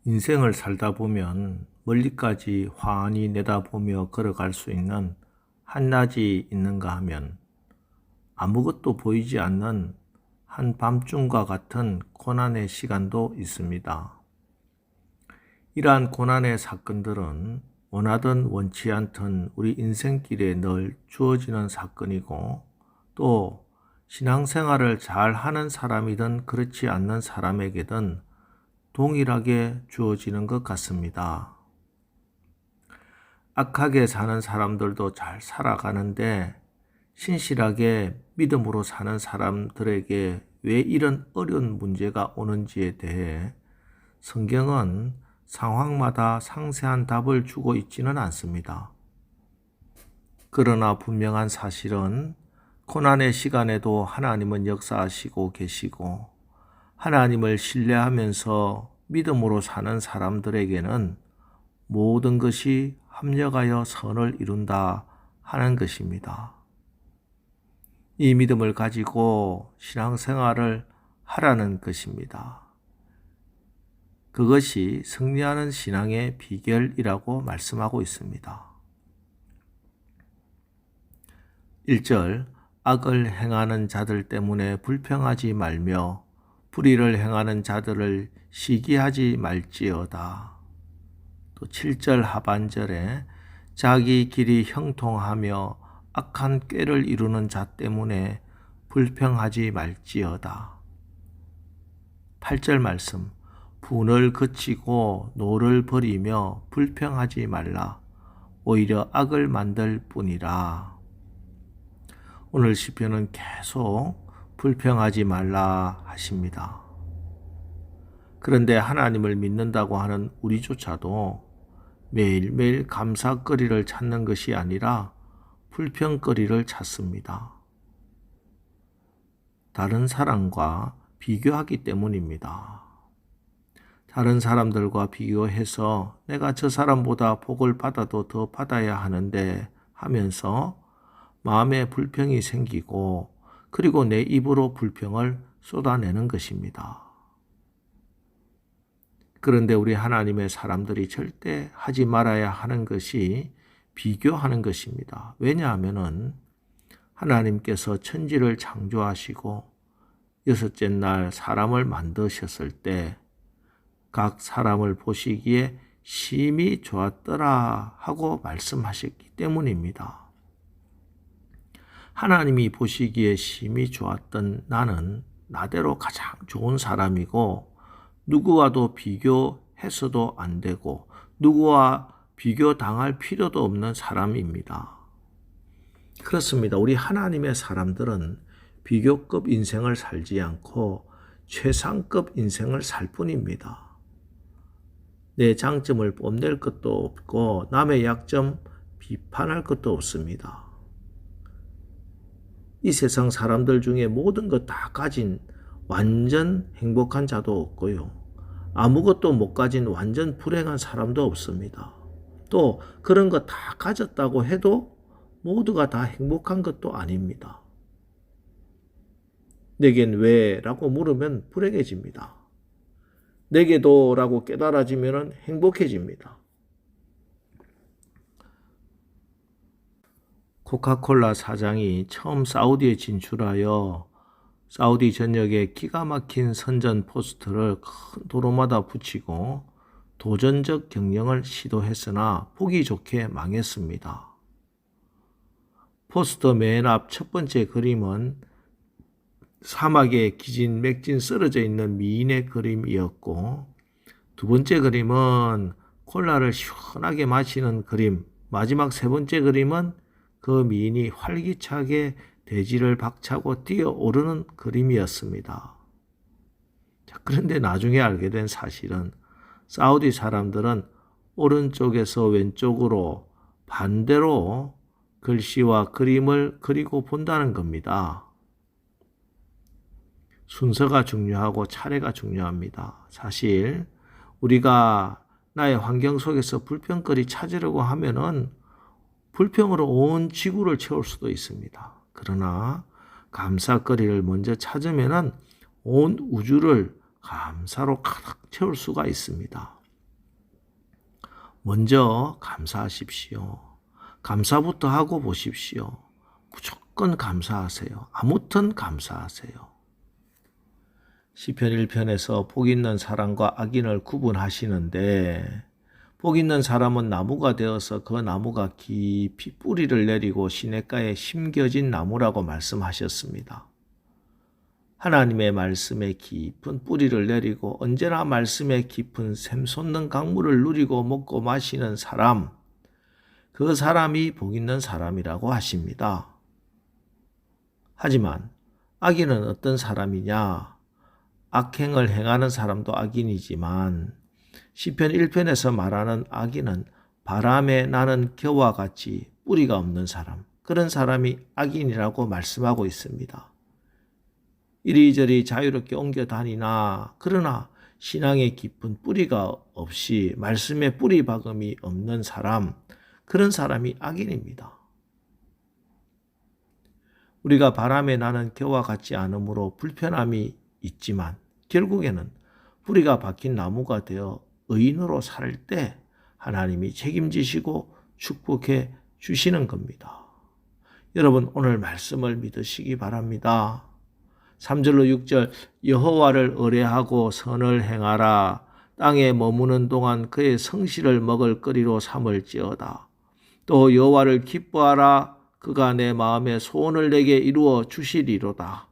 인생을 살다 보면 멀리까지 환히 내다보며 걸어갈 수 있는 한낮이 있는가 하면 아무것도 보이지 않는 한밤중과 같은 고난의 시간도 있습니다. 이러한 고난의 사건들은 원하든 원치 않든 우리 인생길에 늘 주어지는 사건이고, 또 신앙생활을 잘 하는 사람이든 그렇지 않는 사람에게든 동일하게 주어지는 것 같습니다. 악하게 사는 사람들도 잘 살아가는데 신실하게 믿음으로 사는 사람들에게 왜 이런 어려운 문제가 오는지에 대해 성경은 상황마다 상세한 답을 주고 있지는 않습니다. 그러나 분명한 사실은 고난의 시간에도 하나님은 역사하시고 계시고, 하나님을 신뢰하면서 믿음으로 사는 사람들에게는 모든 것이 합력하여 선을 이룬다 하는 것입니다. 이 믿음을 가지고 신앙생활을 하라는 것입니다. 그것이 승리하는 신앙의 비결이라고 말씀하고 있습니다. 1절, 악을 행하는 자들 때문에 불평하지 말며 불의를 행하는 자들을 시기하지 말지어다. 또 7절 하반절에 자기 길이 형통하며 악한 꾀를 이루는 자 때문에 불평하지 말지어다. 8절 말씀, 분을 그치고 노를 버리며 불평하지 말라. 오히려 악을 만들 뿐이라. 오늘 시편은 계속 불평하지 말라 하십니다. 그런데 하나님을 믿는다고 하는 우리조차도 매일매일 감사거리를 찾는 것이 아니라 불평거리를 찾습니다. 다른 사람과 비교하기 때문입니다. 다른 사람들과 비교해서 내가 저 사람보다 복을 받아도 더 받아야 하는데 하면서 마음에 불평이 생기고, 그리고 내 입으로 불평을 쏟아내는 것입니다. 그런데 우리 하나님의 사람들이 절대 하지 말아야 하는 것이 비교하는 것입니다. 왜냐하면 하나님께서 천지를 창조하시고 여섯째 날 사람을 만드셨을 때 각 사람을 보시기에 심히 좋았더라 하고 말씀하셨기 때문입니다. 하나님이 보시기에 심히 좋았던 나는 나대로 가장 좋은 사람이고, 누구와도 비교해서도 안 되고 누구와 비교당할 필요도 없는 사람입니다. 그렇습니다. 우리 하나님의 사람들은 비교급 인생을 살지 않고 최상급 인생을 살 뿐입니다. 내 장점을 뽐낼 것도 없고 남의 약점 비판할 것도 없습니다. 이 세상 사람들 중에 모든 것 다 가진 완전 행복한 자도 없고요, 아무것도 못 가진 완전 불행한 사람도 없습니다. 또 그런 거 다 가졌다고 해도 모두가 다 행복한 것도 아닙니다. 내겐 왜? 라고 물으면 불행해집니다. 내게도? 라고 깨달아지면 행복해집니다. 코카콜라 사장이 처음 사우디에 진출하여 사우디 전역에 기가 막힌 선전 포스터를 큰 도로마다 붙이고 도전적 경영을 시도했으나 보기 좋게 망했습니다. 포스터 맨 앞 첫 번째 그림은 사막에 기진맥진 쓰러져 있는 미인의 그림이었고, 두 번째 그림은 콜라를 시원하게 마시는 그림, 마지막 세 번째 그림은 그 미인이 활기차게 대지를 박차고 뛰어오르는 그림이었습니다. 그런데 나중에 알게 된 사실은 사우디 사람들은 오른쪽에서 왼쪽으로 반대로 글씨와 그림을 그리고 본다는 겁니다. 순서가 중요하고 차례가 중요합니다. 사실 우리가 나의 환경 속에서 불평거리 찾으려고 하면은 불평으로 온 지구를 채울 수도 있습니다. 그러나 감사거리를 먼저 찾으면은 온 우주를 감사로 가득 채울 수가 있습니다. 먼저 감사하십시오. 감사부터 하고 보십시오. 무조건 감사하세요. 아무튼 감사하세요. 시편 1편에서 복 있는 사람과 악인을 구분하시는데 복 있는 사람은 나무가 되어서 그 나무가 깊이 뿌리를 내리고 시냇가에 심겨진 나무라고 말씀하셨습니다. 하나님의 말씀에 깊은 뿌리를 내리고 언제나 말씀에 깊은 샘솟는 강물을 누리고 먹고 마시는 사람, 그 사람이 복 있는 사람이라고 하십니다. 하지만 악인은 어떤 사람이냐? 악행을 행하는 사람도 악인이지만 시편 1편에서 말하는 악인은 바람에 나는 겨와 같이 뿌리가 없는 사람, 그런 사람이 악인이라고 말씀하고 있습니다. 이리저리 자유롭게 옮겨 다니나 그러나 신앙의 깊은 뿌리가 없이 말씀에 뿌리 박음이 없는 사람, 그런 사람이 악인입니다. 우리가 바람에 나는 겨와 같지 않으므로 불편함이 있지만 결국에는 뿌리가 박힌 나무가 되어 의인으로 살 때 하나님이 책임지시고 축복해 주시는 겁니다. 여러분 오늘 말씀을 믿으시기 바랍니다. 3절로 6절 여호와를 의뢰하고 선을 행하라. 땅에 머무는 동안 그의 성실을 먹을거리로 삼을지어다. 또 여호와를 기뻐하라. 그가 내 마음의 소원을 내게 이루어 주시리로다.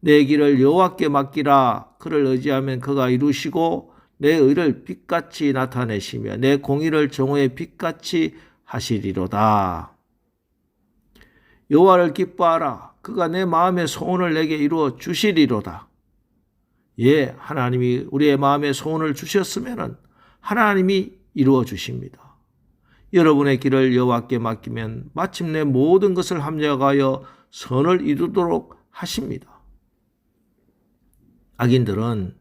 내 길을 여호와께 맡기라. 그를 의지하면 그가 이루시고 내 의를 빛같이 나타내시며 내 공의를 정오의 빛같이 하시리로다. 여호와를 기뻐하라. 그가 내 마음의 소원을 내게 이루어 주시리로다. 예, 하나님이 우리의 마음의 소원을 주셨으면 하나님이 이루어 주십니다. 여러분의 길을 여호와께 맡기면 마침내 모든 것을 합력하여 선을 이루도록 하십니다. 악인들은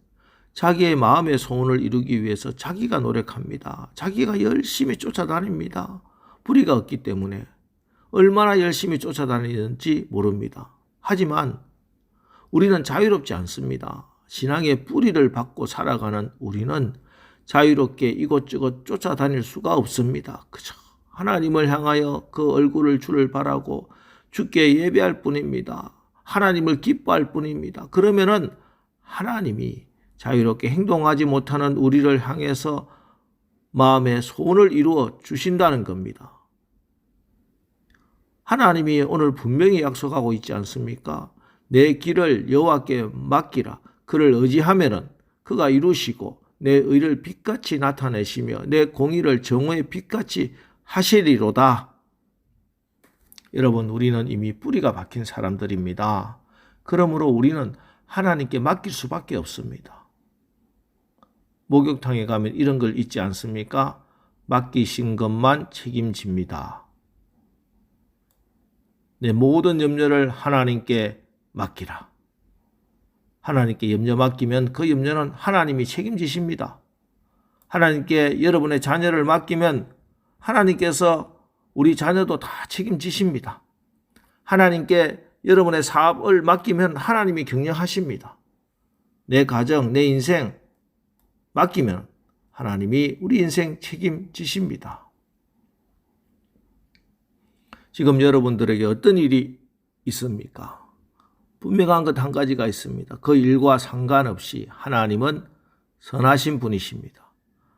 자기의 마음의 소원을 이루기 위해서 자기가 노력합니다. 자기가 열심히 쫓아다닙니다. 불의가 없기 때문에 얼마나 열심히 쫓아다니는지 모릅니다. 하지만 우리는 자유롭지 않습니다. 신앙의 뿌리를 받고 살아가는 우리는 자유롭게 이곳저곳 쫓아다닐 수가 없습니다. 그저 하나님을 향하여 그 얼굴을 주를 바라고 주께 예배할 뿐입니다. 하나님을 기뻐할 뿐입니다. 그러면은 하나님이 자유롭게 행동하지 못하는 우리를 향해서 마음의 소원을 이루어 주신다는 겁니다. 하나님이 오늘 분명히 약속하고 있지 않습니까? 내 길을 여호와께 맡기라. 그를 의지하면은 그가 이루시고 내 의를 빛같이 나타내시며 내 공의를 정오의 빛같이 하시리로다. 여러분, 우리는 이미 뿌리가 박힌 사람들입니다. 그러므로 우리는 하나님께 맡길 수밖에 없습니다. 목욕탕에 가면 이런 걸 잊지 않습니까? 맡기신 것만 책임집니다. 내 모든 염려를 하나님께 맡기라. 하나님께 염려 맡기면 그 염려는 하나님이 책임지십니다. 하나님께 여러분의 자녀를 맡기면 하나님께서 우리 자녀도 다 책임지십니다. 하나님께 여러분의 사업을 맡기면 하나님이 경영하십니다. 내 가정, 내 인생 맡기면 하나님이 우리 인생 책임지십니다. 지금 여러분들에게 어떤 일이 있습니까? 분명한 것 한 가지가 있습니다. 그 일과 상관없이 하나님은 선하신 분이십니다.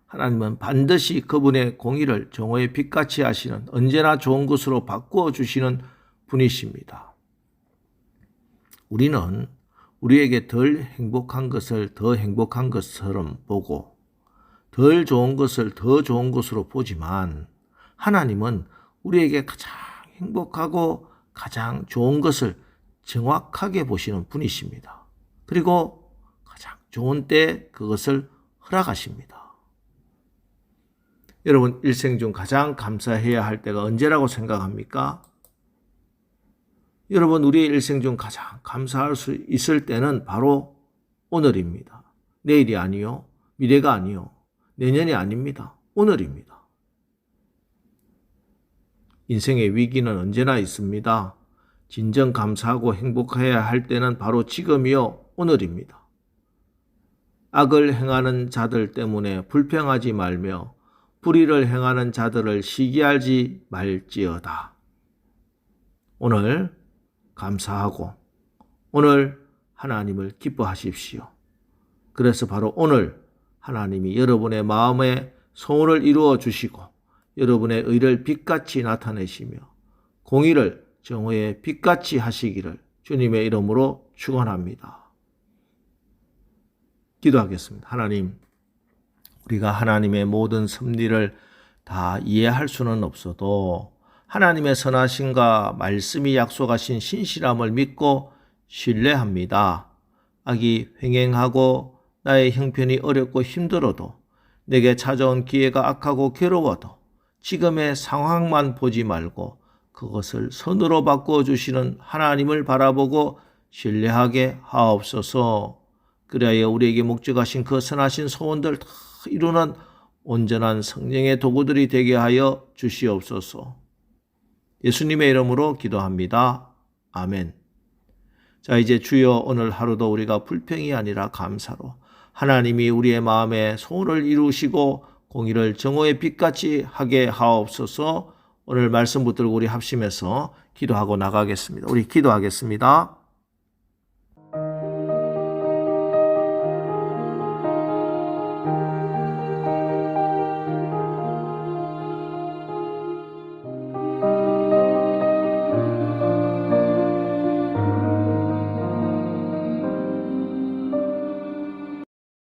하나님은 반드시 그분의 공의를 정오의 빛같이 하시는 언제나 좋은 것으로 바꾸어 주시는 분이십니다. 우리는 우리에게 덜 행복한 것을 더 행복한 것처럼 보고 덜 좋은 것을 더 좋은 것으로 보지만 하나님은 우리에게 가장 행복하고 가장 좋은 것을 정확하게 보시는 분이십니다. 그리고 가장 좋은 때에 그것을 허락하십니다. 여러분, 일생 중 가장 감사해야 할 때가 언제라고 생각합니까? 여러분, 우리의 일생 중 가장 감사할 수 있을 때는 바로 오늘입니다. 내일이 아니요, 미래가 아니요, 내년이 아닙니다. 오늘입니다. 인생의 위기는 언제나 있습니다. 진정 감사하고 행복해야 할 때는 바로 지금이요, 오늘입니다. 악을 행하는 자들 때문에 불평하지 말며 불의를 행하는 자들을 시기하지 말지어다. 오늘 감사하고 오늘 하나님을 기뻐하십시오. 그래서 바로 오늘 하나님이 여러분의 마음에 소원을 이루어 주시고 여러분의 의를 빛같이 나타내시며 공의를 정오의 빛같이 하시기를 주님의 이름으로 축원합니다. 기도하겠습니다. 하나님, 우리가 하나님의 모든 섭리를 다 이해할 수는 없어도 하나님의 선하심과 말씀이 약속하신 신실함을 믿고 신뢰합니다. 악이 횡행하고 나의 형편이 어렵고 힘들어도 내게 찾아온 기회가 악하고 괴로워도 지금의 상황만 보지 말고 그것을 선으로 바꿔주시는 하나님을 바라보고 신뢰하게 하옵소서. 그래야 우리에게 목적하신 그 선하신 소원들 다 이루는 온전한 성령의 도구들이 되게 하여 주시옵소서. 예수님의 이름으로 기도합니다. 아멘. 자, 이제 주여 오늘 하루도 우리가 불평이 아니라 감사로 하나님이 우리의 마음에 소원을 이루시고 공의를 정오의 빛같이 하게 하옵소서. 오늘 말씀 붙들고 우리 합심해서 기도하고 나가겠습니다. 우리 기도하겠습니다.